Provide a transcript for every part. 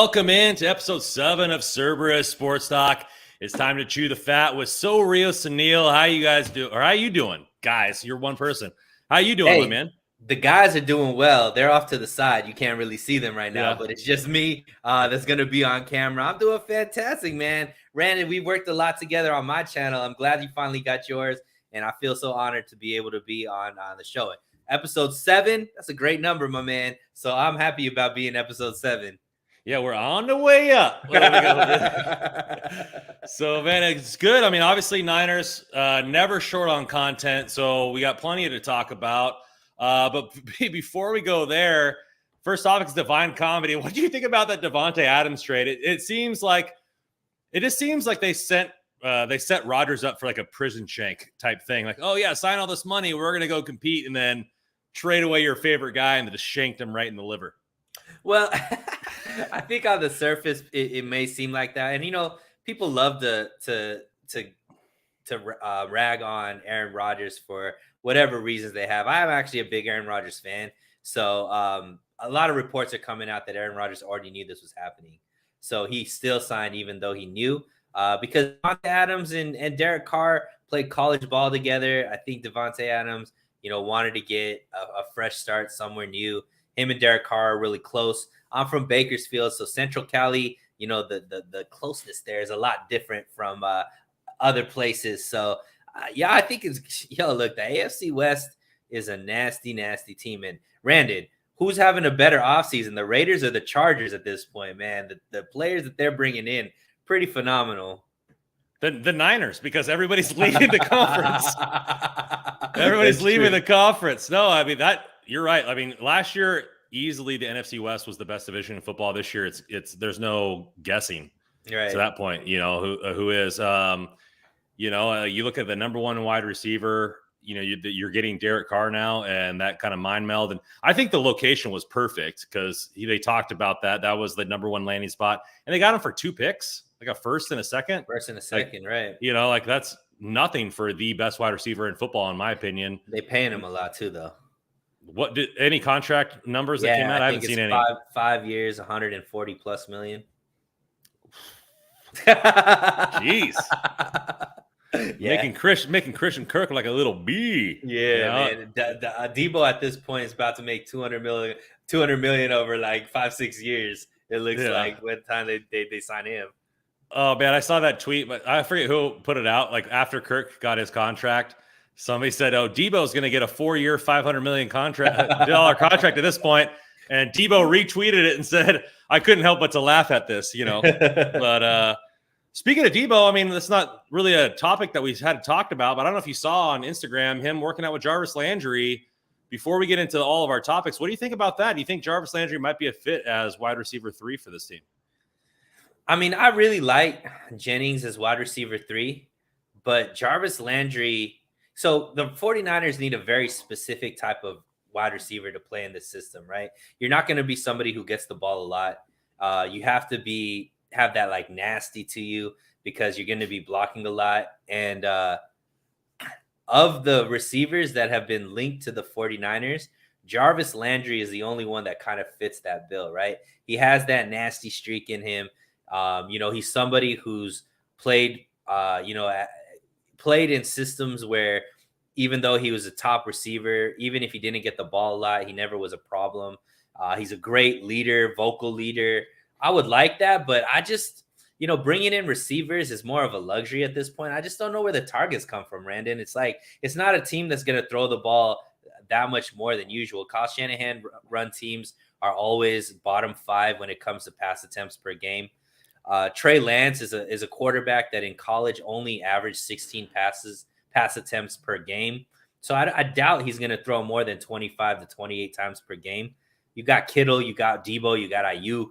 Welcome in to episode 7 of Cerberus Sports Talk. It's time to chew the fat with Real Suneil. How you guys do? Or how you doing, guys? You're one person. How you doing, my man? The guys are doing well. They're off to the side. You can't really see them right now, but it's just me that's going to be on camera. I'm doing fantastic, man. Brandon, we worked a lot together on my channel. I'm glad you finally got yours, and I feel so honored to be able to be on the show. Episode 7, that's a great number, my man. So I'm happy about being episode 7. Yeah, we're on the way up. So, man, it's good. I mean, obviously, Niners never short on content, so we got plenty to talk about. But before we go there, first off, it's Divine Comedy. What do you think about that Davante Adams trade? It just seems like they set Rodgers up for like a prison shank type thing. Like, oh yeah, sign all this money, we're gonna go compete, and then trade away your favorite guy and just shanked him right in the liver. Well, I think on the surface it may seem like that, and people love to rag on Aaron Rodgers for whatever reasons they have. I'm actually a big Aaron Rodgers fan, so a lot of reports are coming out that Aaron Rodgers already knew this was happening, so he still signed even though he knew. Because Davante Adams and Derek Carr played college ball together. I think Davante Adams, wanted to get a fresh start somewhere new. Him and Derek Carr are really close. I'm from Bakersfield, so Central Cali, the closeness there is a lot different from other places. So, I think look, the AFC West is a nasty, nasty team. And Randon, who's having a better offseason, the Raiders or the Chargers at this point, man? The players that they're bringing in, pretty phenomenal. The Niners, because everybody's leaving the conference. Everybody's leaving the conference. No, I mean, you're right. I mean, last year, easily the NFC West was the best division in football. This year, it's there's no guessing right to that point. Who is. You look at the number one wide receiver. You're getting Derek Carr now, and that kind of mind meld. And I think the location was perfect because they talked about that. That was the number one landing spot, and they got him for 2 picks, like a first and a second. Right? That's nothing for the best wide receiver in football, in my opinion. They paying him a lot too, though. What did any contract numbers that came out? I haven't seen any. 5 years, 140 plus million. Jeez. Making Christian Kirk like a little bee. Yeah, man. Debo at this point is about to make 200 million over like 5-6 years. It looks like by the time they sign him. Oh man, I saw that tweet, but I forget who put it out. Like after Kirk got his contract, somebody said, "Oh, Debo's going to get a 4-year, $500 million dollar contract at this point." And Debo retweeted it and said, "I couldn't help but to laugh at this." But speaking of Debo, I mean, that's not really a topic that we had talked about, but I don't know if you saw on Instagram him working out with Jarvis Landry. Before we get into all of our topics, what do you think about that? Do you think Jarvis Landry might be a fit as wide receiver 3 for this team? I mean, I really like Jennings as wide receiver 3, but Jarvis Landry. So the 49ers need a very specific type of wide receiver to play in this system, right? You're not going to be somebody who gets the ball a lot. You have to have that like nasty to you because you're going to be blocking a lot. And of the receivers that have been linked to the 49ers, Jarvis Landry is the only one that kind of fits that bill, right? He has that nasty streak in him. He's somebody who's played in systems where even though he was a top receiver, even if he didn't get the ball a lot, he never was a problem. He's a great leader, vocal leader. I would like that, but I just, bringing in receivers is more of a luxury at this point. I just don't know where the targets come from, Randon. It's like, it's not a team that's going to throw the ball that much more than usual. Kyle Shanahan run teams are always bottom 5 when it comes to pass attempts per game. Trey Lance is a quarterback that in college only averaged 16 pass attempts per game. So I doubt he's going to throw more than 25 to 28 times per game. You got Kittle, you got Debo, you got Ayuk.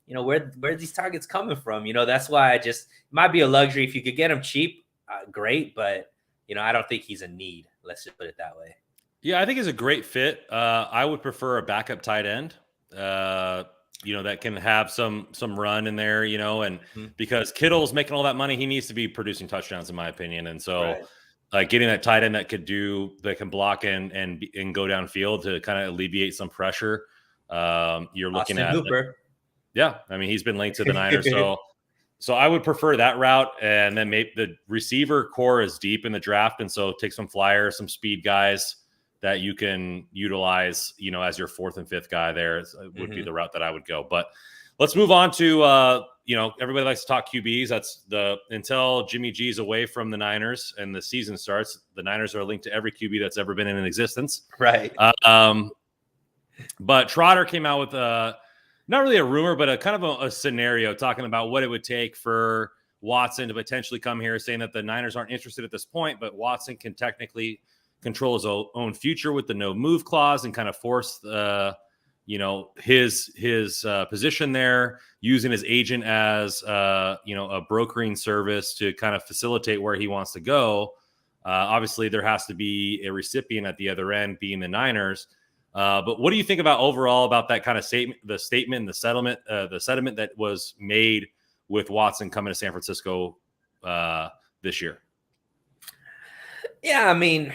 Where are these targets coming from? That's why it might be a luxury. If you could get him cheap, great. But, I don't think he's a need. Let's just put it that way. Yeah, I think he's a great fit. I would prefer a backup tight end. That can have some run in there, and because Kittle's making all that money, he needs to be producing touchdowns, in my opinion. And so getting that tight end that can block and go downfield to kind of alleviate some pressure. You're looking Austin at Hooper. Yeah, I mean, he's been linked to the Niners, so I would prefer that route, and then maybe the receiver core is deep in the draft, and so take some flyers, some speed guys that you can utilize, as your fourth and fifth guy. There would be the route that I would go. But let's move on to everybody likes to talk QBs. That's until Jimmy G's away from the Niners and the season starts, the Niners are linked to every QB that's ever been in existence. Right. But Trotter came out with not really a rumor, but a kind of a scenario talking about what it would take for Watson to potentially come here, saying that the Niners aren't interested at this point, but Watson can technically control his own future with the no move clause and kind of force his position there, using his agent as a brokering service to kind of facilitate where he wants to go. Obviously, there has to be a recipient at the other end, being the Niners. But what do you think about overall about that kind of statement, the settlement that was made with Watson coming to San Francisco this year? Yeah, I mean,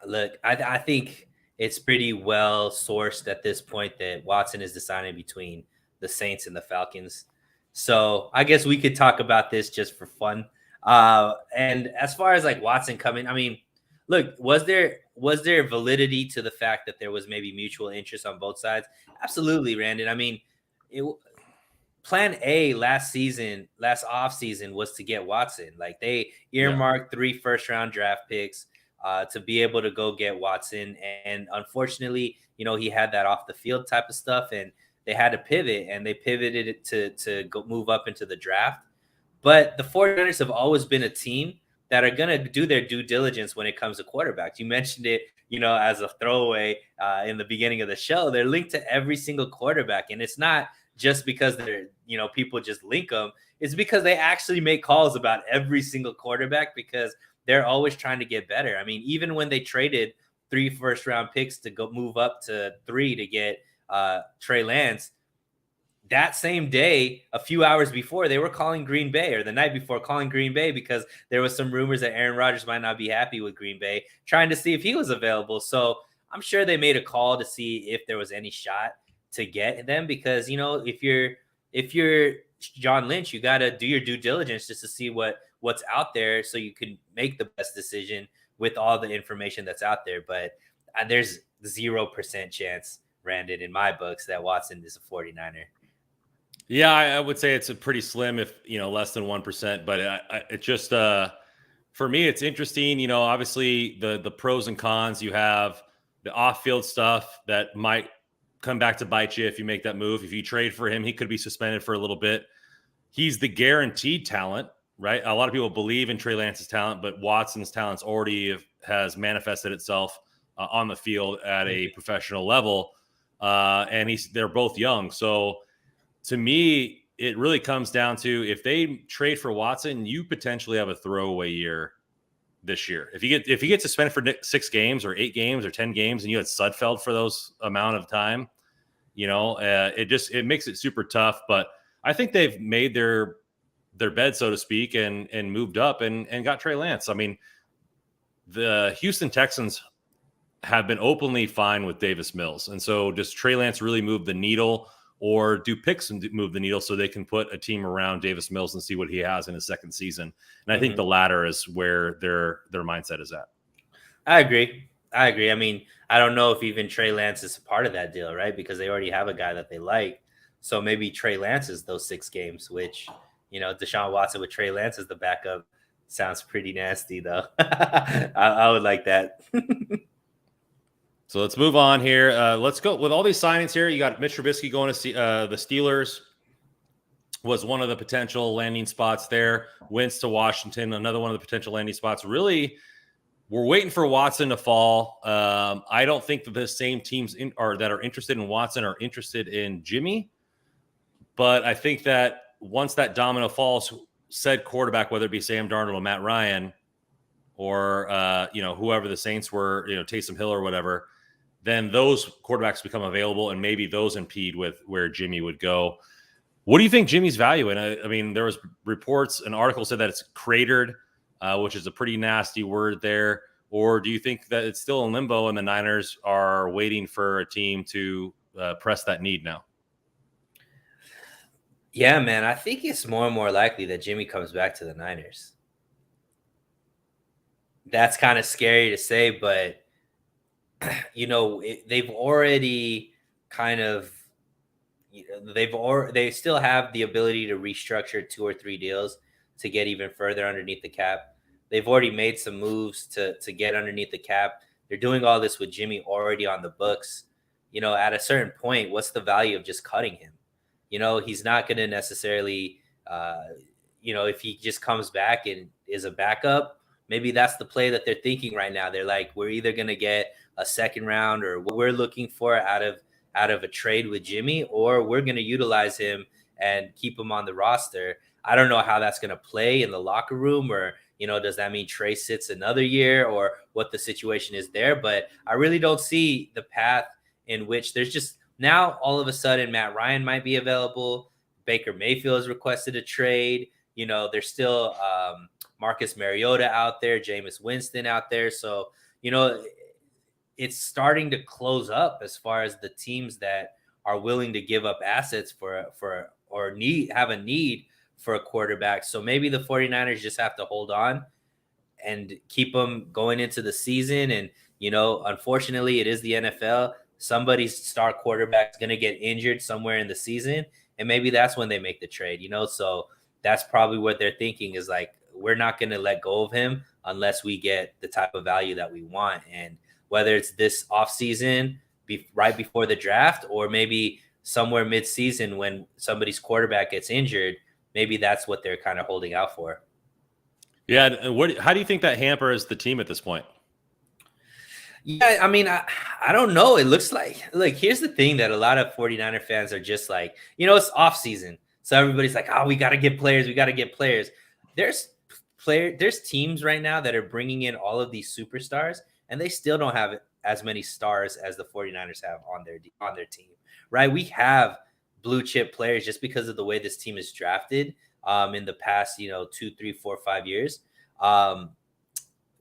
look, I think it's pretty well sourced at this point that Watson is deciding between the Saints and the Falcons. So I guess we could talk about this just for fun. And as far as like Watson coming, I mean, look, was there validity to the fact that there was maybe mutual interest on both sides? Absolutely, Randon. I mean, plan A last offseason was to get Watson. Like, they earmarked 3 first-round draft picks to be able to go get Watson. And unfortunately, he had that off the field type of stuff, and they had to pivot, and they pivoted it to go move up into the draft. But the 49ers have always been a team that are going to do their due diligence when it comes to quarterbacks. You mentioned it, as a throwaway in the beginning of the show. They're linked to every single quarterback, and it's not just because they're, people just link them. It's because they actually make calls about every single quarterback, because they're always trying to get better. I mean, even when they traded 3 first-round picks to go move up to 3 to get Trey Lance, that same day, a few hours before, they were calling Green Bay, or the night before, calling Green Bay, because there was some rumors that Aaron Rodgers might not be happy with Green Bay, trying to see if he was available. So I'm sure they made a call to see if there was any shot to get them, because, if you're John Lynch, you got to do your due diligence just to see what's out there, so you can make the best decision with all the information that's out there. But there's 0% chance, Brandon, in my books, that Watson is a 49er. Yeah, I would say it's a pretty slim, if less than 1%. But it just for me, it's interesting. Obviously the pros and cons. You have the off-field stuff that might come back to bite you if you make that move. If you trade for him, he could be suspended for a little bit. He's the guaranteed talent, right? A lot of people believe in Trey Lance's talent, but Watson's talent's already has manifested itself on the field at a professional level, and they're both young. So to me, it really comes down to, if they trade for Watson, you potentially have a throwaway year this year. If you get suspended for 6 games or 8 games or 10 games, and you had Sudfeld for those amount of time, it makes it super tough. But I think they've made their bed, so to speak, and moved up and got Trey Lance. I mean, the Houston Texans have been openly fine with Davis Mills, and so does Trey Lance really move the needle? Or do picks and move the needle so they can put a team around Davis Mills and see what he has in his second season? And I think the latter is where their mindset is at. I agree. I mean, I don't know if even Trey Lance is a part of that deal, right? Because they already have a guy that they like. So maybe Trey Lance is those 6 games, which, Deshaun Watson with Trey Lance as the backup sounds pretty nasty, though. I would like that. So let's move on here. Let's go with all these signings here. You got Mitch Trubisky going to the Steelers, was one of the potential landing spots there. Wentz to Washington, another one of the potential landing spots. Really, we're waiting for Watson to fall. I don't think that the same teams that are interested in Watson are interested in Jimmy. But I think that once that domino falls, said quarterback, whether it be Sam Darnold or Matt Ryan, or whoever the Saints were, Taysom Hill or whatever, then those quarterbacks become available, and maybe those impede with where Jimmy would go. What do you think Jimmy's value? And I mean, there was reports, an article said that it's cratered, which is a pretty nasty word there. Or do you think that it's still in limbo and the Niners are waiting for a team to press that need now? Yeah, man. I think it's more and more likely that Jimmy comes back to the Niners. That's kind of scary to say, but they've already kind of they still have the ability to restructure 2 or 3 deals to get even further underneath the cap. They've already made some moves to get underneath the cap. They're doing all this with Jimmy already on the books. At a certain point, what's the value of just cutting him? He's not going to necessarily, if he just comes back and is a backup, maybe that's the play that they're thinking right now. They're like, we're either going to get a second round or what we're looking for out of a trade with Jimmy, or we're going to utilize him and keep him on the roster. I don't know how that's going to play in the locker room, or does that mean Trey sits another year, or what the situation is there? But I really don't see the path in which there's just now all of a sudden Matt Ryan might be available. Baker Mayfield has requested a trade. There's still Marcus Mariota out there, Jameis Winston out there. So, it's starting to close up as far as the teams that are willing to give up assets for or have a need for a quarterback. So maybe the 49ers just have to hold on and keep them going into the season. And, unfortunately, it is the NFL. Somebody's star quarterback is going to get injured somewhere in the season. And maybe that's when they make the trade, So that's probably what they're thinking is like, we're not going to let go of him unless we get the type of value that we want. And whether it's this offseason, right before the draft, or maybe somewhere mid-season when somebody's quarterback gets injured, maybe that's what they're kind of holding out for. Yeah. And how do you think that hampers the team at this point? Yeah, I mean, I don't know. It looks like here's the thing that a lot of 49er fans are just like, it's off season. So everybody's like, oh, we got to get players. We got to get players. There's teams right now that are bringing in all of these superstars, and they still don't have as many stars as the 49ers have on their team, right? We have blue chip players just because of the way this team is drafted in the past, 2, 3, 4, 5 years.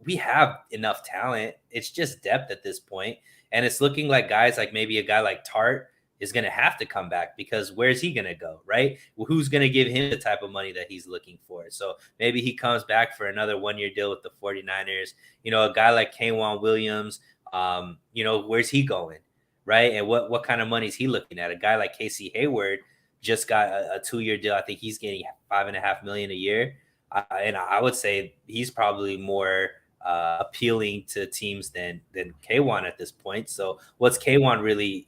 We have enough talent. It's just depth at this point. And it's looking like guys like maybe a guy like Tart is going to have to come back, because where's he going to go, right? Well, who's going to give him the type of money that he's looking for? So maybe he comes back for another 1-year deal with the 49ers. A guy like K'Waun Williams, where's he going, right? And what kind of money is he looking at? A guy like Casey Hayward just got a 2-year deal. I think he's getting $5.5 million a year. And I would say he's probably more appealing to teams than K'Waun at this point. So what's K'Waun really?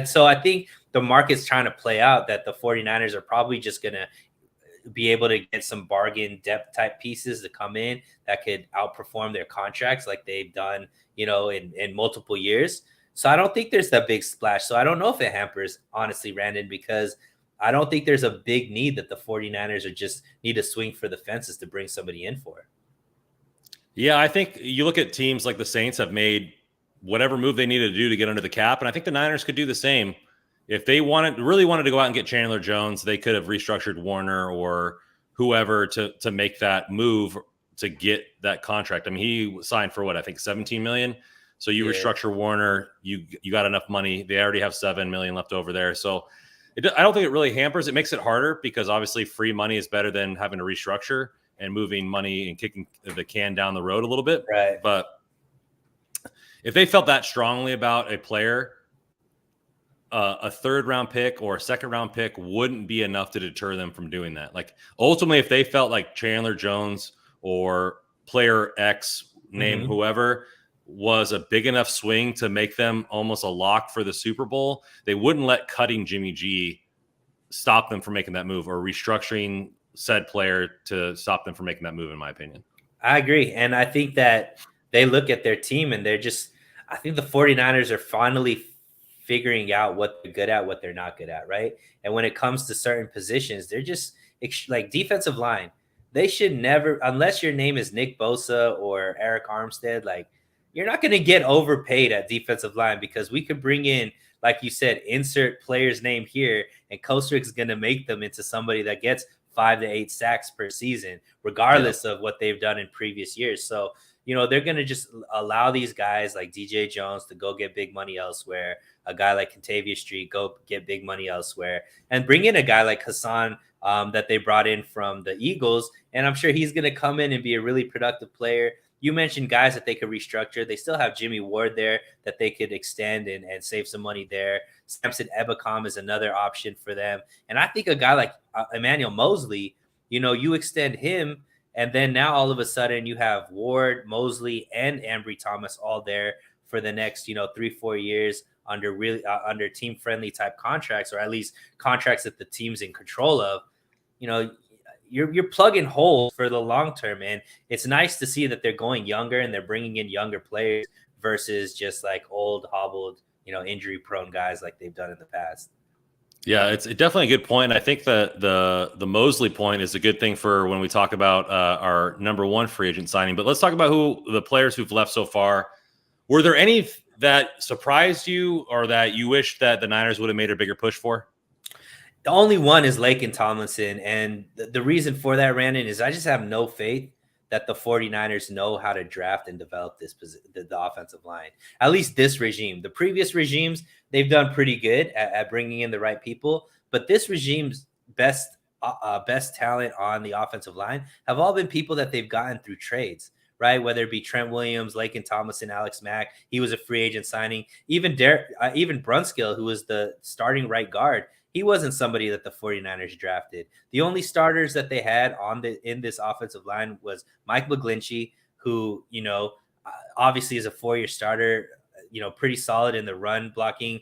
So I think the market's trying to play out that the 49ers are probably just going to be able to get some bargain depth type pieces to come in that could outperform their contracts like they've done, in multiple years. So I don't think there's that big splash. So I don't know if it hampers, honestly, Randon, because I don't think there's a big need that the 49ers are just need to swing for the fences to bring somebody in for. Yeah, I think you look at teams like the Saints have made whatever move they needed to do to get under the cap, and I think the Niners could do the same. If they really wanted to go out and get Chandler Jones, they could have restructured Warner or whoever to make that move to get that contract. I mean, he signed for what, I think $17 million. So you restructure Warner, you got enough money. They already have $7 million left over there. So I don't think it really hampers. It makes it harder because obviously free money is better than having to restructure and moving money and kicking the can down the road a little bit. Right. But if they felt that strongly about a player, a 3rd round pick or a 2nd round pick wouldn't be enough to deter them from doing that. Like ultimately, if they felt like Chandler Jones or player X, name whoever, was a big enough swing to make them almost a lock for the Super Bowl, they wouldn't let cutting Jimmy G stop them from making that move, or restructuring said player to stop them from making that move, in my opinion. I agree. And I think that they look at their team and I think the 49ers are finally figuring out what they're good at, what they're not good at, right? And when it comes to certain positions, they're just like defensive line. They should never, unless your name is Nick Bosa or Eric Armstead, like you're not going to get overpaid at defensive line, because we could bring in, like you said, insert player's name here, and Kostrik's going to make them into somebody that gets 5 to 8 sacks per season, regardless of what they've done in previous years. So, they're going to just allow these guys like DJ Jones to go get big money elsewhere, a guy like Kentavious Street go get big money elsewhere, and bring in a guy like Hassan that they brought in from the Eagles. And I'm sure he's going to come in and be a really productive player. You mentioned guys that they could restructure. They still have Jimmy Ward there that they could extend and save some money there. Samson Ebicom is another option for them. And I think a guy like Emmanuel Mosley, you extend him, and then now all of a sudden you have Ward, Mosley, and Ambry Thomas all there for the next, 3-4 years under really under team friendly type contracts, or at least contracts that the team's in control of. You're plugging holes for the long term, and it's nice to see that they're going younger and they're bringing in younger players versus just like old, hobbled, injury prone guys like they've done in the past. Yeah, it's definitely a good point. I think the Mosley point is a good thing for when we talk about our number one free agent signing. But let's talk about who the players who've left so far. Were there any that surprised you or that you wish that the Niners would have made a bigger push for? The only one is Laken Tomlinson. And the reason for that, Randon, is I just have no faith that the 49ers know how to draft and develop the offensive line. At least this regime. The previous regimes, they've done pretty good at bringing in the right people. But this regime's best talent on the offensive line have all been people that they've gotten through trades, right? Whether it be Trent Williams, Laken Tomlinson, Alex Mack. He was a free agent signing. Even Brunskill, who was the starting right guard, he wasn't somebody that the 49ers drafted. The only starters that they had in this offensive line was Mike McGlinchey, who, obviously is a 4-year starter, pretty solid in the run blocking,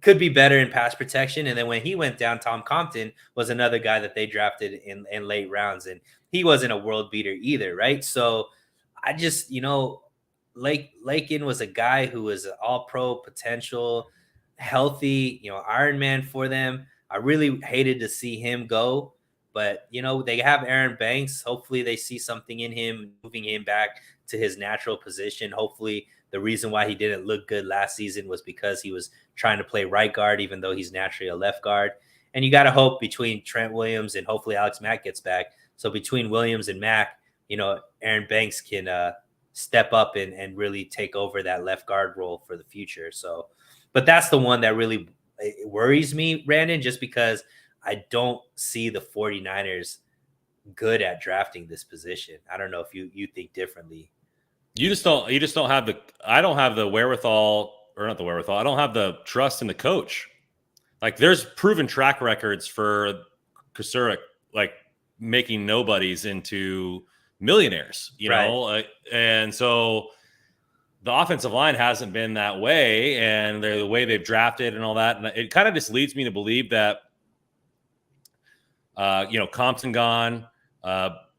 could be better in pass protection. And then when he went down, Tom Compton was another guy that they drafted in late rounds, and he wasn't a world beater either, right? So I just, Laken was a guy who was an all-pro potential, healthy, Iron Man for them. I really hated to see him go, but they have Aaron Banks. Hopefully they see something in him, moving him back to his natural position. Hopefully the reason why he didn't look good last season was because he was trying to play right guard, even though he's naturally a left guard. And you got to hope between Trent Williams and hopefully Alex Mack gets back. So between Williams and Mack, Aaron Banks can step up and really take over that left guard role for the future. So, but that's the one that really worries me, Brandon, just because I don't see the 49ers good at drafting this position. I don't know if you think differently. You just don't have I don't have the wherewithal, or not the wherewithal. I don't have the trust in the coach. Like, there's proven track records for Kusurek, like making nobodies into millionaires, know? And so the offensive line hasn't been that way, and the way they've drafted and all that. And it kind of just leads me to believe that, Compton gone,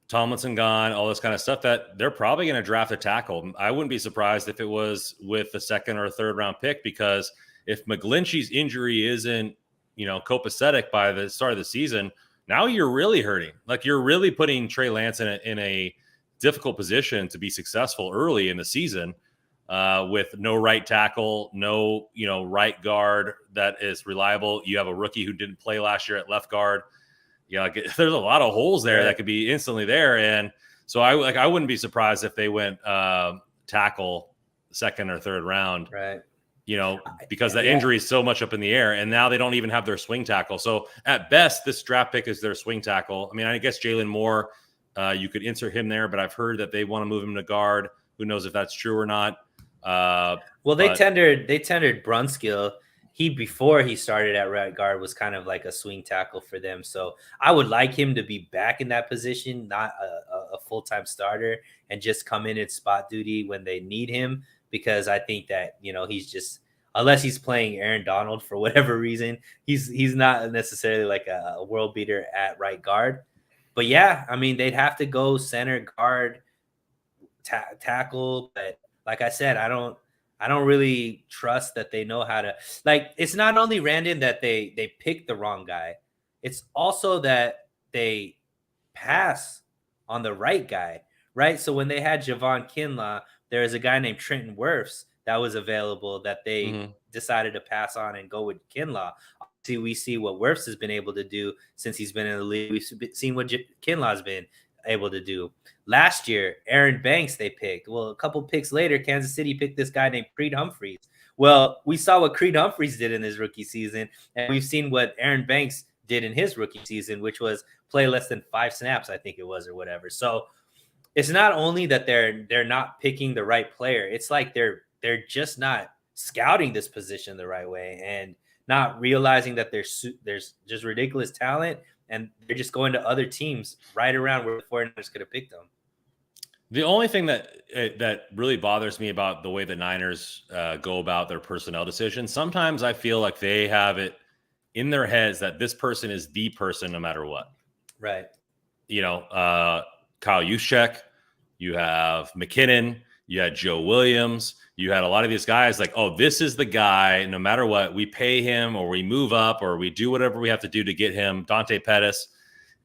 Tomlinson gone, all this kind of stuff, that they're probably going to draft a tackle. I wouldn't be surprised if it was with the second or third round pick, because if McGlinchey's injury isn't, copacetic by the start of the season, now you're really hurting. Like, you're really putting Trey Lance in a difficult position to be successful early in the season. With no right tackle, no, right guard that is reliable. You have a rookie who didn't play last year at left guard. There's a lot of holes there that could be instantly there. And so I wouldn't be surprised if they went tackle second or third round, right? Because the injury is so much up in the air, and now they don't even have their swing tackle. So at best, this draft pick is their swing tackle. I mean, I guess Jalen Moore, you could insert him there, but I've heard that they want to move him to guard. Who knows if that's true or not? They tendered Brunskill. Before he started at right guard, was kind of like a swing tackle for them. So I would like him to be back in that position, not a full-time starter, and just come in at spot duty when they need him, because I think that, he's just, unless he's playing Aaron Donald for whatever reason, he's not necessarily like a world beater at right guard. But yeah, I mean, they'd have to go center, guard, tackle. But like I said, I don't really trust that they know how to, like, it's not only Randon that they picked the wrong guy. It's also that they pass on the right guy, right? So when they had Javon Kinlaw, there was a guy named Trenton Wirfs that was available that they decided to pass on and go with Kinlaw. Obviously, we see what Wirfs has been able to do since he's been in the league. We've seen what Kinlaw's been able to do. Last year, Aaron Banks they picked. Well, a couple picks later, Kansas City picked this guy named Creed Humphreys. Well, we saw what Creed Humphreys did in his rookie season, and we've seen what Aaron Banks did in his rookie season, which was play less than 5 snaps, I think it was, or whatever. So it's not only that they're not picking the right player, it's like they're just not scouting this position the right way and not realizing that there's just ridiculous talent, and they're just going to other teams right around where the 49ers could have picked them. The only thing that really bothers me about the way the Niners go about their personnel decisions, sometimes I feel like they have it in their heads that this person is the person no matter what. Right. You know, Kyle Juszczyk, you have McKinnon, you had Joe Williams, you had a lot of these guys like, oh, this is the guy, no matter what, we pay him or we move up or we do whatever we have to do to get him, Dante Pettis.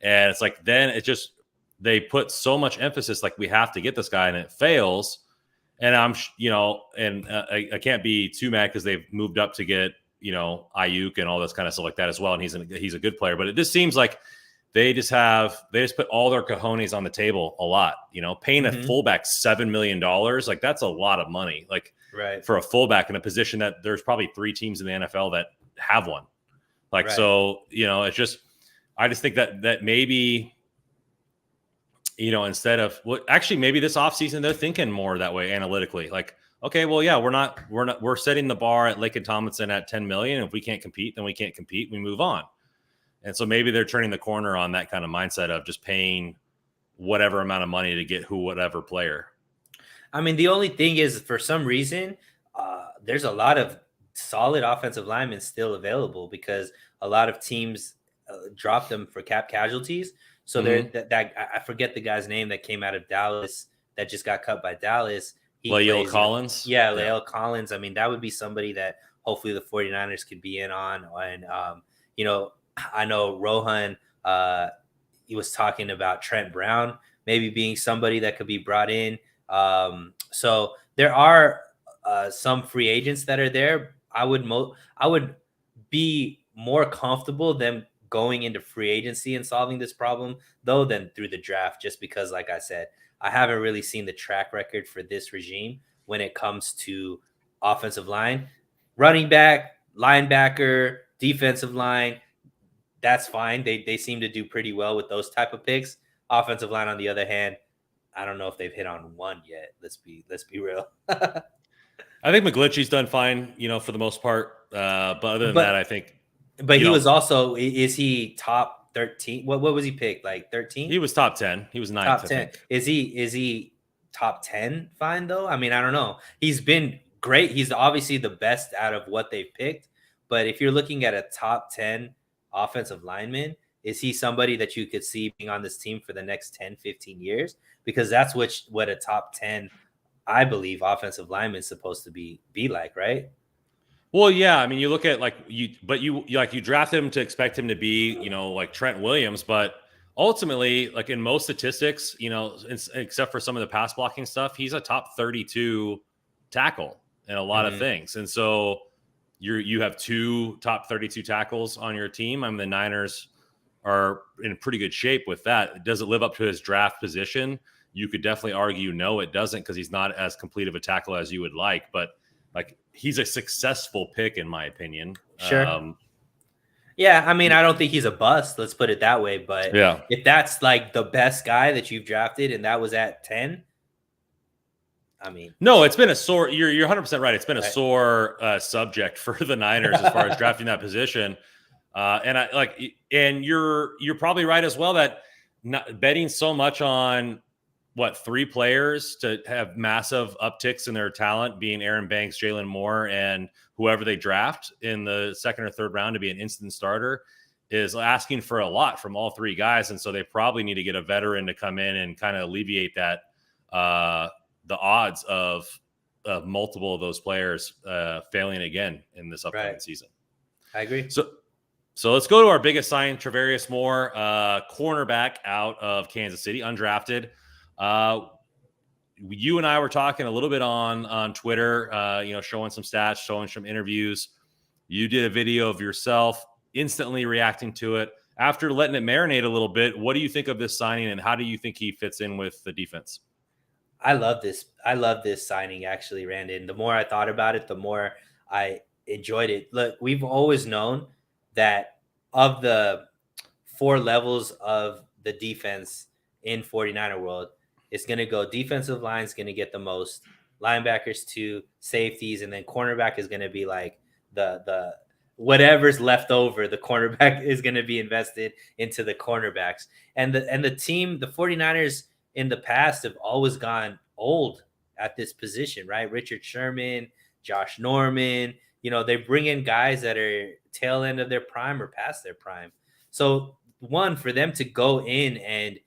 And it's like, then it just, they put so much emphasis, like we have to get this guy and it fails. And I can't be too mad because they've moved up to get, Ayuk and all this kind of stuff like that as well. And he's a good player, but it just seems like they just put all their cojones on the table a lot, paying a fullback $7 million. Like that's a lot of money, like right, for a fullback in a position that there's probably 3 teams in the NFL that have one. Like, right. So, it's just, I just think that maybe, instead of actually maybe this offseason, they're thinking more that way analytically. Like, okay, well, yeah, we're setting the bar at Laken Tomlinson at 10 million. If we can't compete, then we can't compete. We move on. And so maybe they're turning the corner on that kind of mindset of just paying whatever amount of money to get whatever player. I mean, the only thing is, for some reason, there's a lot of solid offensive linemen still available because a lot of teams drop them for cap casualties. So I forget the guy's name that came out of Dallas that just got cut by Dallas. Lael Collins. Yeah, Lael Collins. I mean, that would be somebody that hopefully the 49ers could be in on. And, I know Rohan, he was talking about Trent Brown maybe being somebody that could be brought in. So there are some free agents that are there. I would be more comfortable them going into free agency and solving this problem, though, than through the draft, just because, like I said, I haven't really seen the track record for this regime when it comes to offensive line, running back, linebacker, defensive line. That's fine. They seem to do pretty well with those type of picks. Offensive line, on the other hand, I don't know if they've hit on one yet. Let's be real. I think McGlinchey's done fine, for the most part. But other than that, I think. But he was also, is he top 13? What was he picked? Like 13? He was top 10. He was 9th. Top 10. Is he top 10 fine though? I mean, I don't know. He's been great. He's obviously the best out of what they've picked. But if you're looking at a top 10 offensive lineman, is he somebody that you could see being on this team for the next 10, 15 years? Because that's what a top 10, I believe, offensive lineman is supposed to be like, right? Well, yeah. I mean, you look at you draft him to expect him to be, like Trent Williams, but ultimately, like in most statistics, except for some of the pass blocking stuff, he's a top 32 tackle in a lot of things. And so you have 2 top 32 tackles on your team. I mean, the Niners are in pretty good shape with that. Does it live up to his draft position? You could definitely argue no, it doesn't, because he's not as complete of a tackle as you would like. But like, he's a successful pick in my opinion. Sure. Yeah, I mean, I don't think he's a bust. Let's put it that way. But yeah, if that's like the best guy that you've drafted and that was at 10, I mean, no, it's been a sore. You're 100% right. It's been a sore subject for the Niners as far as drafting that position. And you're probably right as well that not betting so much on 3 players to have massive upticks in their talent, being Aaron Banks, Jalen Moore, and whoever they draft in the 2nd or 3rd round to be an instant starter, is asking for a lot from all 3 guys. And so they probably need to get a veteran to come in and kind of alleviate that, the odds of multiple of those players failing again in this upcoming season. I agree. So let's go to our biggest sign, Travarius Moore, cornerback out of Kansas City, undrafted. You and I were talking a little bit on Twitter, showing some stats, showing some interviews. You did a video of yourself instantly reacting to it, after letting it marinate a little bit, what do you think of this signing, and how do you think he fits in with the defense? I love this. I love this signing, actually, Randon. The more I thought about it, the more I enjoyed it. Look, we've always known that of the 4 levels of the defense in 49er world, it's going to go defensive line is going to get the most, linebackers to safeties, and then cornerback is going to be like the whatever's left over, the cornerback is going to be invested into the cornerbacks. And the team, the 49ers in the past have always gone old at this position, right? Richard Sherman, Josh Norman, they bring in guys that are tail end of their prime or past their prime. So one, for them to go in and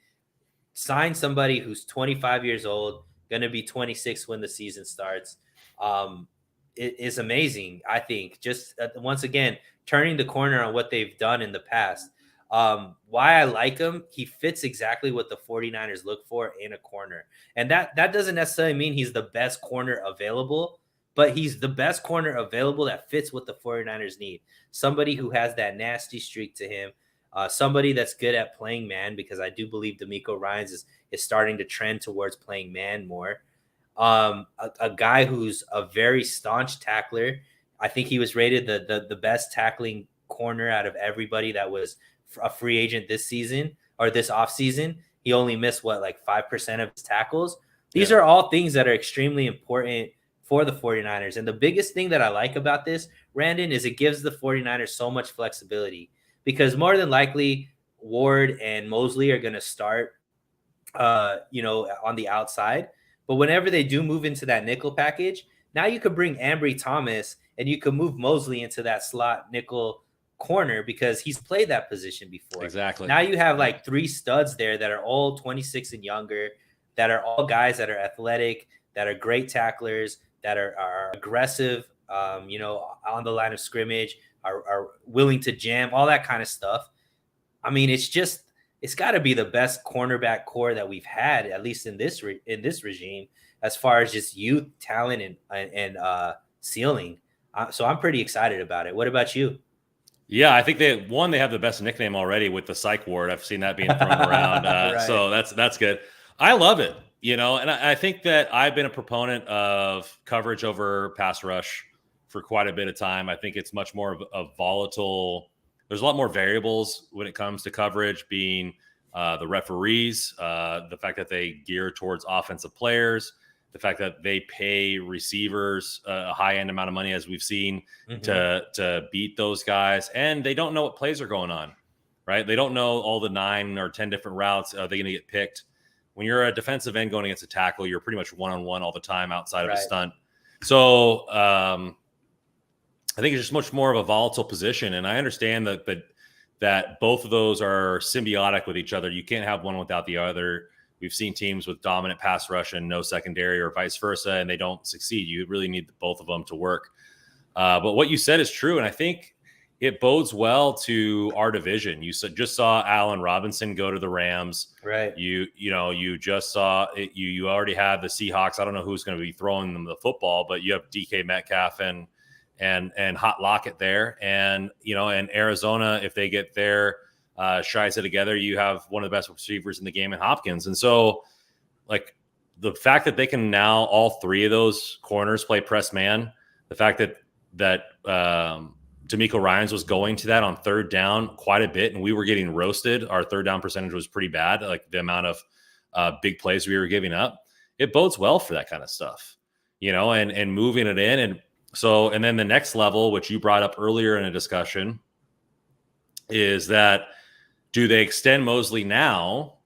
sign somebody who's 25 years old, going to be 26 when the season starts, it is amazing. I think just once again, turning the corner on what they've done in the past. Why I like him, he fits exactly what the 49ers look for in a corner. And that doesn't necessarily mean he's the best corner available, but he's the best corner available that fits what the 49ers need. Somebody who has that nasty streak to him, somebody that's good at playing man, because I do believe D'Amico Ryans is starting to trend towards playing man more. A guy who's a very staunch tackler. I think he was rated the best tackling corner out of everybody that was a free agent this season or this offseason. He only missed 5% of his tackles. These are all things that are extremely important for the 49ers. And the biggest thing that I like about this, Randon, is it gives the 49ers so much flexibility, because more than likely Ward and Mosley are going to start, on the outside. But whenever they do move into that nickel package, now you could bring Ambry Thomas and you could move Mosley into that slot nickel corner, because he's played that position before. Exactly. Now you have 3 studs there that are all 26 and younger, that are all guys that are athletic, that are great tacklers, that are aggressive, on the line of scrimmage, are willing to jam, all that kind of stuff. I mean, it's got to be the best cornerback core that we've had, at least in this regime, as far as just youth, talent, and ceiling. So I'm pretty excited about it. What about you? Yeah, I think they have the best nickname already with the psych ward. I've seen that being thrown around. Right. So that's good. I love it, and I think that I've been a proponent of coverage over pass rush for quite a bit of time. I think it's much more of a volatile. There's a lot more variables when it comes to coverage, being the referees, the fact that they gear towards offensive players, the fact that they pay receivers a high-end amount of money, as we've seen, to beat those guys. And they don't know what plays are going on, right? They don't know all the 9 or 10 different routes. Are they going to get picked? When you're a defensive end going against a tackle, you're pretty much one-on-one all the time outside of a stunt. So I think it's just much more of a volatile position. And I understand that both of those are symbiotic with each other. You can't have one without the other. We've seen teams with dominant pass rush and no secondary, or vice versa, and they don't succeed. You really need both of them to work. But what you said is true, and I think it bodes well to our division. You just saw Allen Robinson go to the Rams. Right. You just saw it. You already have the Seahawks. I don't know who's going to be throwing them the football, but you have DK Metcalf and Hot Lockett there, and and Arizona, if they get their Shiza together, you have one of the best receivers in the game in Hopkins. And so, the fact that they can now, all 3 of those corners play press man, the fact that D'Amico Ryans was going to that on third down quite a bit, and we were getting roasted. Our third down percentage was pretty bad, the amount of big plays we were giving up. It bodes well for that kind of stuff, and moving it in. And then the next level, which you brought up earlier in a discussion, is that, do they extend Mosley now?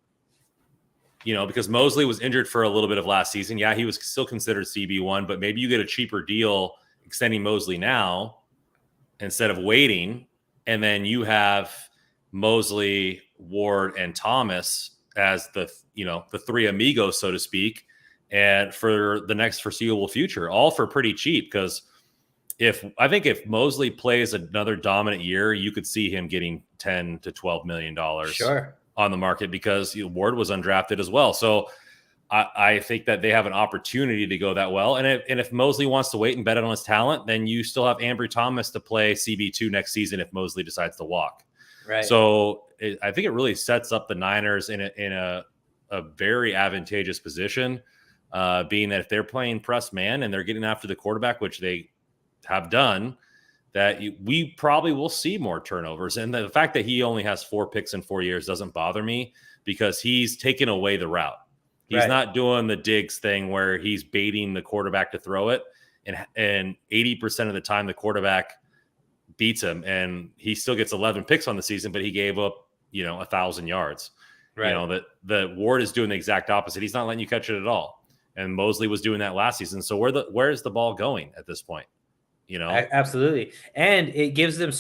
Because Mosley was injured for a little bit of last season. Yeah, he was still considered CB1, but maybe you get a cheaper deal extending Mosley now instead of waiting. And then you have Mosley, Ward, and Thomas as the 3 amigos, so to speak, and for the next foreseeable future, all for pretty cheap. Because if Mosley plays another dominant year, you could see him getting $10 to $12 million on the market, because Ward was undrafted as well. So I think that they have an opportunity to go that well. And if Mosley wants to wait and bet on his talent, then you still have Ambry Thomas to play CB2 next season if Mosley decides to walk. Right. So I think it really sets up the Niners in a very advantageous position, being that if they're playing press man and they're getting after the quarterback, which they have done, that we probably will see more turnovers. And the fact that he only has 4 picks in 4 years doesn't bother me, because he's taken away the route. He's not doing the Diggs thing where he's baiting the quarterback to throw it. And 80% of the time the quarterback beats him, and he still gets 11 picks on the season, but he gave up, 1,000 yards. Right. That the Ward is doing the exact opposite. He's not letting you catch it at all. And Mosley was doing that last season. So where's the ball going at this point? Absolutely. And it gives them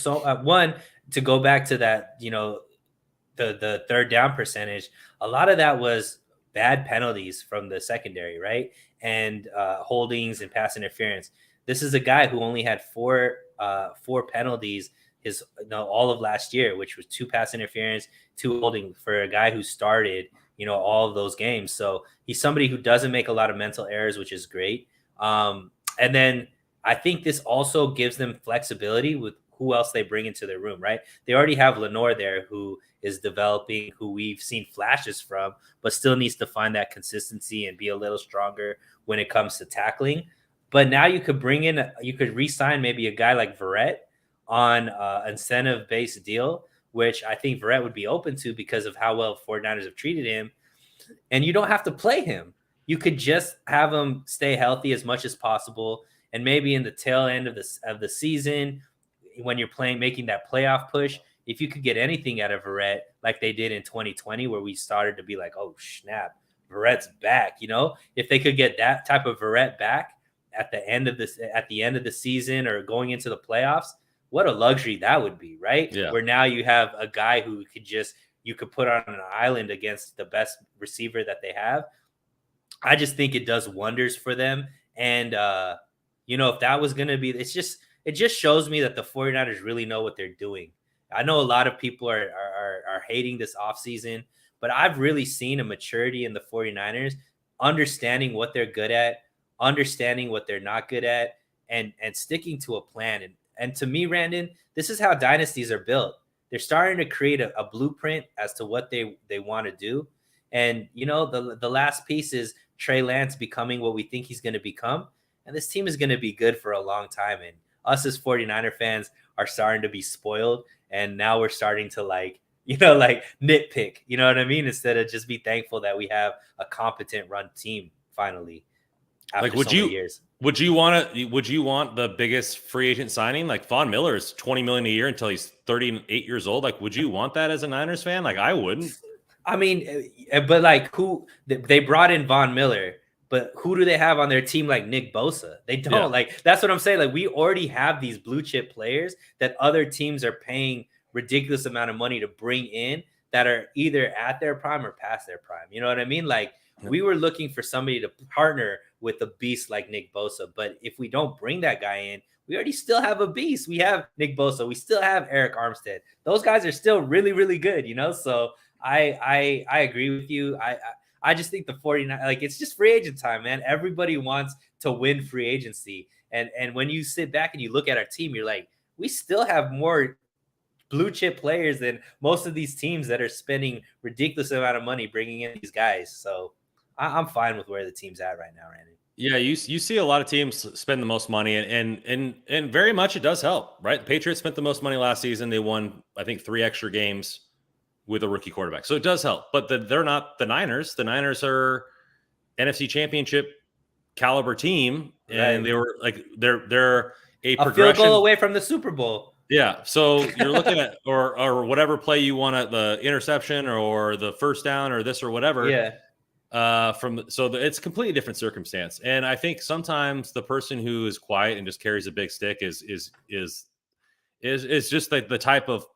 one, to go back to that, the third down percentage. A lot of that was bad penalties from the secondary, right? And holdings and pass interference. This is a guy who only had four penalties all of last year, which was 2 pass interference, 2 holding, for a guy who started, all of those games. So he's somebody who doesn't make a lot of mental errors, which is great. And then I think this also gives them flexibility with who else they bring into their room, right? They already have Lenore there, who is developing, who we've seen flashes from, but still needs to find that consistency and be a little stronger when it comes to tackling. But now you could re-sign maybe a guy like Verrett on an incentive-based deal, which I think Verrett would be open to because of how well 49ers have treated him. And you don't have to play him. You could just have him stay healthy as much as possible. And maybe in the tail end of the season, when you're making that playoff push, if you could get anything out of Verrett, like they did in 2020, where we started to be like, oh snap, Verrett's back. If they could get that type of Verrett back at the end of the season or going into the playoffs, what a luxury that would be, right? Yeah. Where now you have a guy who you could put on an island against the best receiver that they have. I just think it does wonders for them. And if that was going to be, it just shows me that the 49ers really know what they're doing. I know a lot of people are hating this offseason, but I've really seen a maturity in the 49ers, understanding what they're good at, understanding what they're not good at, and sticking to a plan. And to me, Randon, this is how dynasties are built. They're starting to create a blueprint as to what they want to do. And, the last piece is Trey Lance becoming what we think he's going to become. And this team is going to be good for a long time. And us as 49er fans are starting to be spoiled. And now we're starting to nitpick, you know what I mean? Instead of just be thankful that we have a competent run team finally. After so many years. Would you want the biggest free agent signing? Like Von Miller is $20 million a year until he's 38 years old. Like, would you want that as a Niners fan? Like, I wouldn't. I mean, but who they brought in Von Miller, but who do they have on their team like Nick Bosa? They don't. Yeah. That's what I'm saying. We already have these blue chip players that other teams are paying ridiculous amount of money to bring in that are either at their prime or past their prime. You know what I mean? We were looking for somebody to partner with a beast like Nick Bosa, but if we don't bring that guy in, we already still have a beast. We have Nick Bosa. We still have Eric Armstead. Those guys are still really, really good, So I agree with you. I just think the 49, it's just free agent time, man. Everybody wants to win free agency. And when you sit back and you look at our team, you're like, we still have more blue chip players than most of these teams that are spending ridiculous amount of money bringing in these guys. So I'm fine with where the team's at right now, Randy. Yeah, you see a lot of teams spend the most money, and very much it does help, right? The Patriots spent the most money last season. They won, I think, 3 extra games with a rookie quarterback, so it does help. But they're not the Niners. The Niners are NFC Championship caliber team, and they were they're a progression, field goal away from the Super Bowl. Yeah, so you're looking at or whatever play you want at the interception or the first down or this or whatever. Yeah. It's a completely different circumstance, and I think sometimes the person who is quiet and just carries a big stick is just like the type of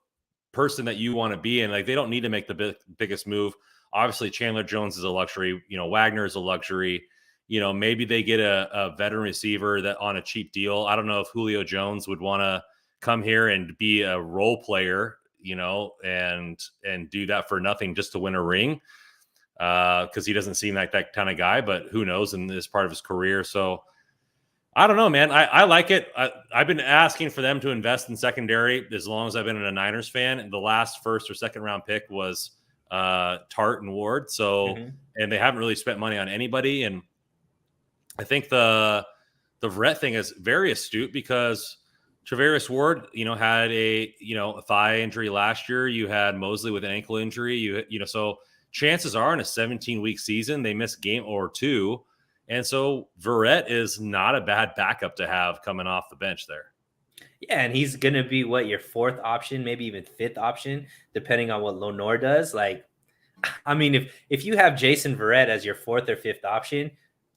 person that you want to be in. Like, they don't need to make the biggest move. Obviously, Chandler Jones is a luxury. Wagner is a luxury. Maybe they get a veteran receiver that on a cheap deal. I don't know if Julio Jones would want to come here and be a role player, and do that for nothing just to win a ring. Because he doesn't seem like that kind of guy, but who knows in this part of his career. So I don't know, man. I like it. I've been asking for them to invest in secondary as long as I've been a Niners fan. And the last first or second round pick was Tart and Ward. So, and they haven't really spent money on anybody. And I think the Verrett thing is very astute because Travaris Ward, had a thigh injury last year. You had Mosley with an ankle injury. So chances are in a 17-week season they miss a game or two. And so Verrett is not a bad backup to have coming off the bench there. Yeah, and he's gonna be your fourth option, maybe even fifth option, depending on what Lenore does. Like, I mean, if you have Jason Verrett as your fourth or fifth option,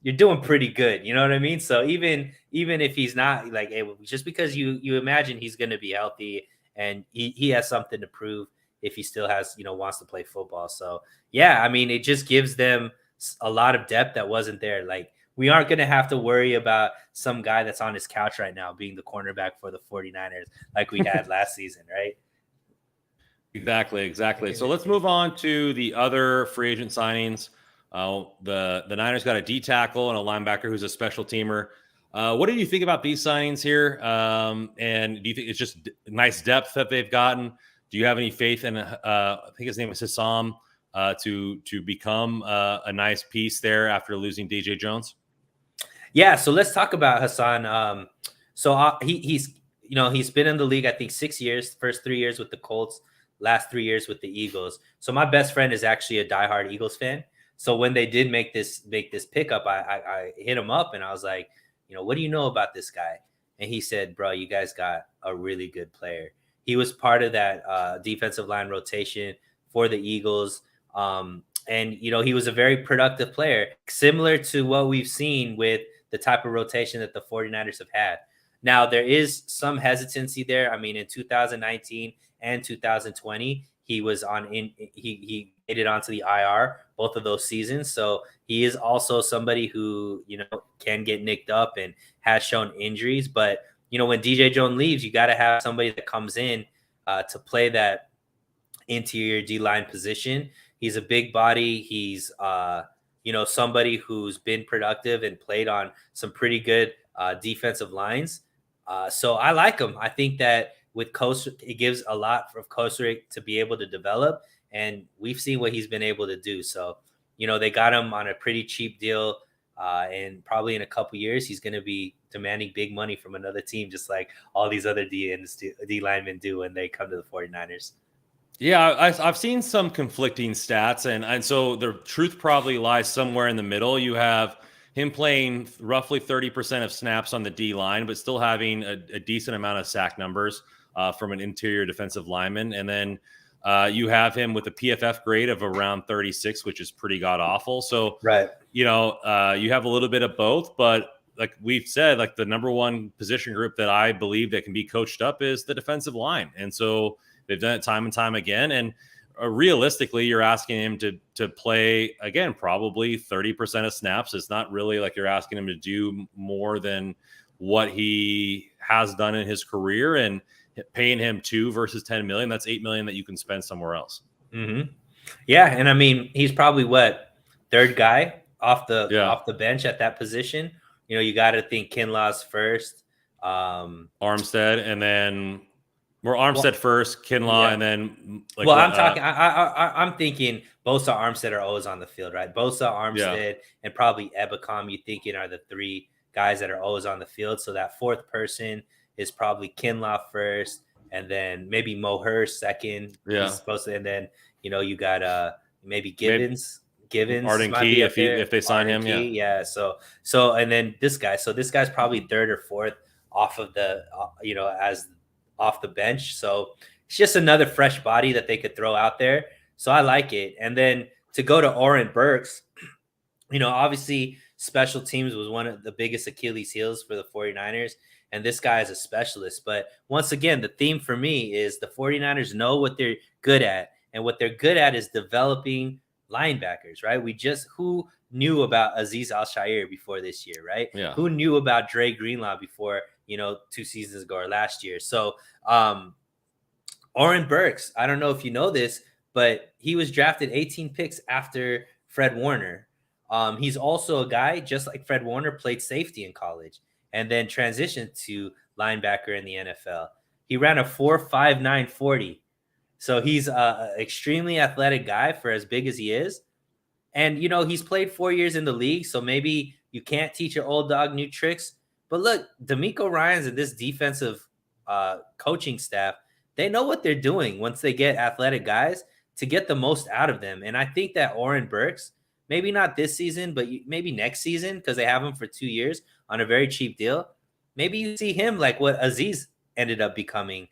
you're doing pretty good. You know what I mean? So even if he's not like just because you imagine he's gonna be healthy and he has something to prove if he still has wants to play football. So yeah, I mean, it just gives them a lot of depth that wasn't there. Like, we aren't going to have to worry about some guy that's on his couch right now being the cornerback for the 49ers like we had last season, right? Exactly. So let's move on to the other free agent signings. The Niners got a D tackle and a linebacker who's a special teamer. What do you think about these signings here? And do you think it's just nice depth that they've gotten? Do you have any faith in, I think his name is Hassan, to become a nice piece there after losing DJ Jones? Yeah, so let's talk about Hassan. He's been in the league, I think 6 years. First 3 years with the Colts, last 3 years with the Eagles. So my best friend is actually a diehard Eagles fan. So when they did make this pickup, I hit him up and I was like, what do you know about this guy? And he said, bro, you guys got a really good player. He was part of that defensive line rotation for the Eagles. And he was a very productive player, similar to what we've seen with the type of rotation that the 49ers have had. Now, there is some hesitancy there. I mean, in 2019 and 2020, he was he made it onto the IR both of those seasons. So he is also somebody who, can get nicked up and has shown injuries. But, when DJ Jones leaves, you got to have somebody that comes in to play that interior D-line position. He's a big body. He's, somebody who's been productive and played on some pretty good defensive lines. So I like him. I think that with Kosar, it gives a lot for Kosar to be able to develop, and we've seen what he's been able to do. So, they got him on a pretty cheap deal, and probably in a couple years, he's going to be demanding big money from another team, just like all these other D linemen do when they come to the 49ers. Yeah, I've seen some conflicting stats, and so the truth probably lies somewhere in the middle. You have him playing roughly 30% of snaps on the D line, but still having a decent amount of sack numbers from an interior defensive lineman. And then you have him with a PFF grade of around 36, which is pretty god awful. So, right, you have a little bit of both, but like we've said, like the number one position group that I believe that can be coached up is the defensive line. And so they've done it time and time again. And realistically, you're asking him to play, again, probably 30% of snaps. It's not really like you're asking him to do more than what he has done in his career, and paying him $2 versus $10 million, that's $8 million that you can spend somewhere else. Mm-hmm. Yeah. And I mean, he's probably third guy off the bench at that position. You got to think Kinlaw's first, Armstead, and then Armstead first, Kinlaw, and then I'm thinking Bosa, Armstead are always on the field, right? Bosa, Armstead, and probably Ebicom, you thinking are the three guys that are always on the field. So that fourth person is probably Kinlaw first, and then maybe Moher second. Yeah. He's supposed to, and then you got maybe Gibbons. Arden Key if they sign him. Key, yeah. So and then this guy. So this guy's probably third or fourth off of the as off the bench. So it's just another fresh body that they could throw out there. So I like it. And then to go to Oren Burks, obviously special teams was one of the biggest Achilles heels for the 49ers. And this guy is a specialist. But once again, the theme for me is the 49ers know what they're good at. And what they're good at is developing linebackers, right? Who knew about Azeez Al-Shaair before this year, right? Yeah. Who knew about Dre Greenlaw before, 2 seasons ago or last year? So Oren Burks, I don't know if you know this, but he was drafted 18 picks after Fred Warner. He's also a guy, just like Fred Warner, played safety in college. and then transitioned to linebacker in the NFL. He ran a 4.59 40. So he's a extremely athletic guy for as big as he is. And, he's played 4 years in the league, so maybe you can't teach an old dog new tricks. But look, D'Amico Ryans and this defensive coaching staff, they know what they're doing once they get athletic guys to get the most out of them. And I think that Oren Burks, maybe not this season, but maybe next season, because they have him for 2 years on a very cheap deal. Maybe you see him like what Aziz ended up becoming,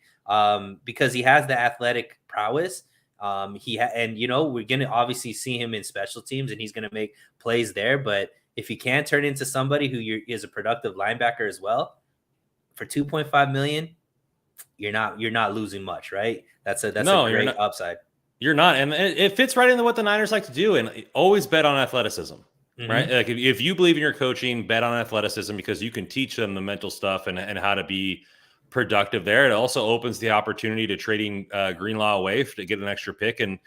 because he has the athletic prowess. We're going to obviously see him in special teams, and he's going to make plays there. But if he can turn into somebody who is a productive linebacker as well, for $2.5 million, you're not losing much, right? That's a great upside. You're not, and it fits right into what the Niners like to do, and always bet on athleticism, right? Like if you believe in your coaching, bet on athleticism, because you can teach them the mental stuff and how to be productive there. It also opens the opportunity to trading Greenlaw away to get an extra pick and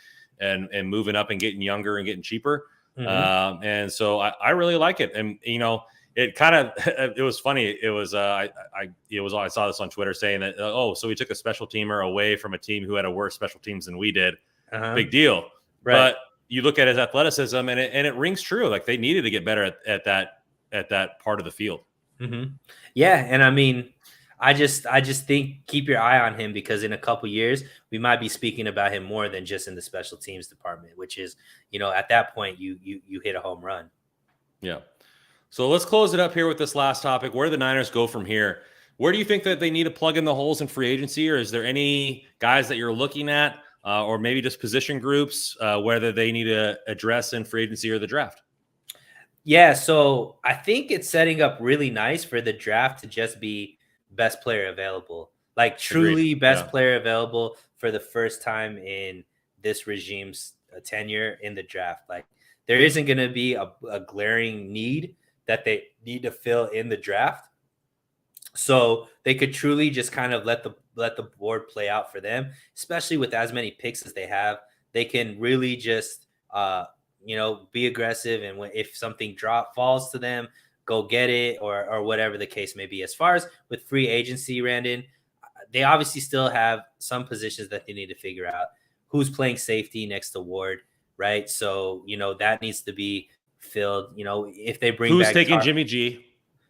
moving up and getting younger and getting cheaper. And so I really like it. And, it kind of, it was funny. It was, I saw this on Twitter saying that, so we took a special teamer away from a team who had a worse special teams than we did. Big deal. Right. But you look at his athleticism and it rings true. Like they needed to get better at that part of the field. Yeah. And I mean, I just think keep your eye on him, because in a couple years we might be speaking about him more than just in the special teams department, which is, at that point you hit a home run. Yeah. So let's close it up here with this last topic. Where do the Niners go from here? Where do you think that they need to plug in the holes in free agency, or is there any guys that you're looking at, or maybe just position groups, whether they need to address in free agency or the draft? Yeah. So I think it's setting up really nice for the draft to just be best player available, like truly best player available for the first time in this regime's tenure in the draft. Like there isn't going to be a glaring need that they need to fill in the draft. So they could truly just kind of let the board play out for them, especially with as many picks as they have. They can really just, be aggressive. And if something falls to them, go get it, or whatever the case may be. As far as with free agency, Randon, they obviously still have some positions that they need to figure out. Who's playing safety next to Ward, right? So, that needs to be filled. If they bring who's back taking Jimmy G?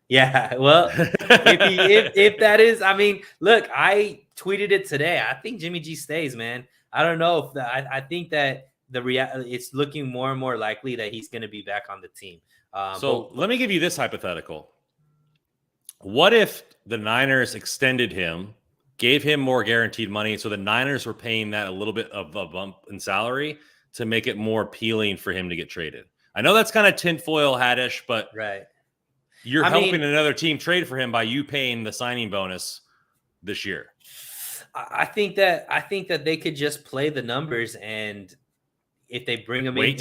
Yeah, well, if that is, I mean, look, I tweeted it today. I think Jimmy G stays, man. I don't know if I think that it's looking more and more likely that he's going to be back on the team. Let me give you this hypothetical. What if the Niners extended him, gave him more guaranteed money, so the Niners were paying that a little bit of a bump in salary to make it more appealing for him to get traded? I know that's kind of tinfoil hat-ish, but right. You're helping another team trade for him by you paying the signing bonus this year. I think that they could just play the numbers, and if they bring him in,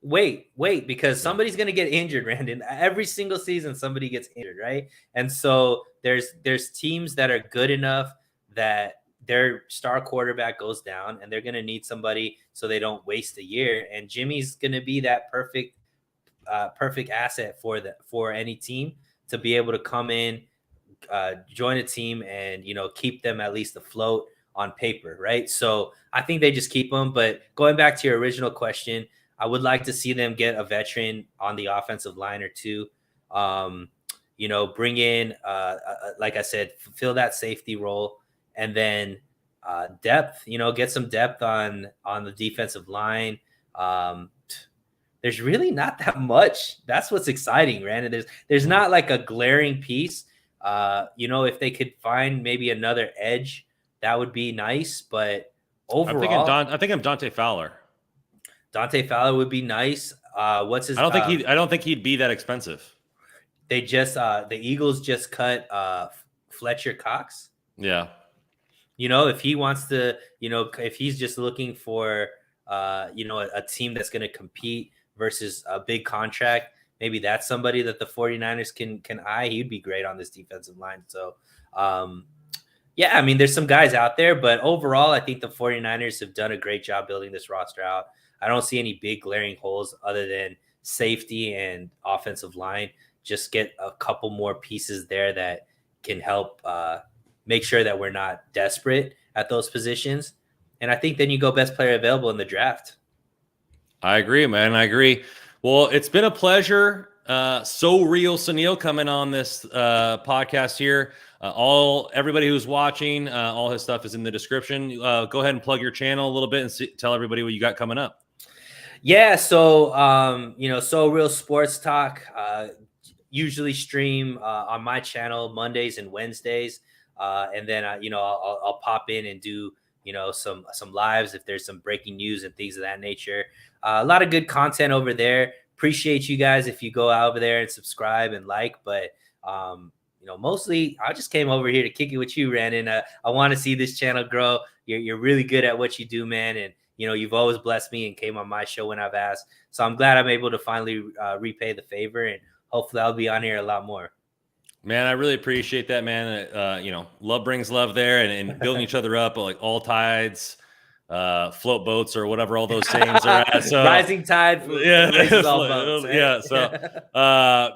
wait, because somebody's going to get injured, Randon. Every single season, somebody gets injured, right? And so there's teams that are good enough that their star quarterback goes down, and they're going to need somebody so they don't waste a year. And Jimmy's going to be that perfect asset for any team to be able to come in, join a team, and keep them at least afloat on paper, right? So I think they just keep them. But going back to your original question, I would like to see them get a veteran on the offensive line or two. Bring in, like I said, fill that safety role, and then depth. Get some depth on the defensive line. There's really not that much. That's what's exciting, Brandon. There's not like a glaring piece. If they could find maybe another edge, that would be nice. But overall, I think I'm Dante Fowler. Dante Fowler would be nice. What's his? I don't think he'd be that expensive. They just the Eagles just cut Fletcher Cox. Yeah. If he wants to, if he's just looking for a team that's going to compete versus a big contract, maybe that's somebody that the 49ers can eye. He'd be great on this defensive line. So, I mean, there's some guys out there, but overall, I think the 49ers have done a great job building this roster out. I don't see any big glaring holes other than safety and offensive line. just get a couple more pieces there that can help make sure that we're not desperate at those positions. And I think then you go best player available in the draft. I agree, man. I agree. Well, it's been a pleasure. So Real Suneil coming on this podcast here. Everybody who's watching, all his stuff is in the description. Go ahead and plug your channel a little bit and tell everybody what you got coming up. Yeah, so So Real Sports Talk usually stream on my channel Mondays and Wednesdays, and then I'll pop in and do some lives if there's some breaking news and things of that nature. A lot of good content over there. Appreciate you guys if you go over there and subscribe and like, but mostly I just came over here to kick it with you, Brandon. I want to see this channel grow. You're really good at what you do, man, and you've always blessed me and came on my show when I've asked. So I'm glad I'm able to finally repay the favor, and hopefully I'll be on here a lot more. Man, I really appreciate that, man. Love brings love there, and building each other up, like all tides, float boats, or whatever all those sayings are at. So rising tide, raises all boats. Right? Yeah. So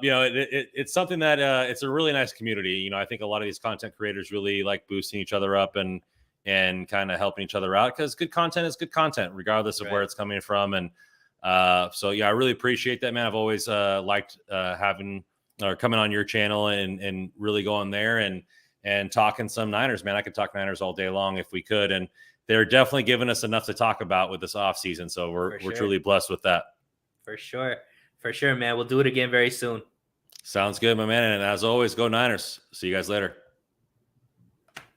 it's something that it's a really nice community. I think a lot of these content creators really like boosting each other up and kind of helping each other out, because good content is good content, regardless of where it's coming from. And so I really appreciate that, man. I've always liked having or coming on your channel and really going there and talking some Niners, man. I could talk Niners all day long if we could. And they're definitely giving us enough to talk about with this off season. So we're truly blessed with that. For sure, man. We'll do it again very soon. Sounds good, my man. And as always, go Niners. See you guys later.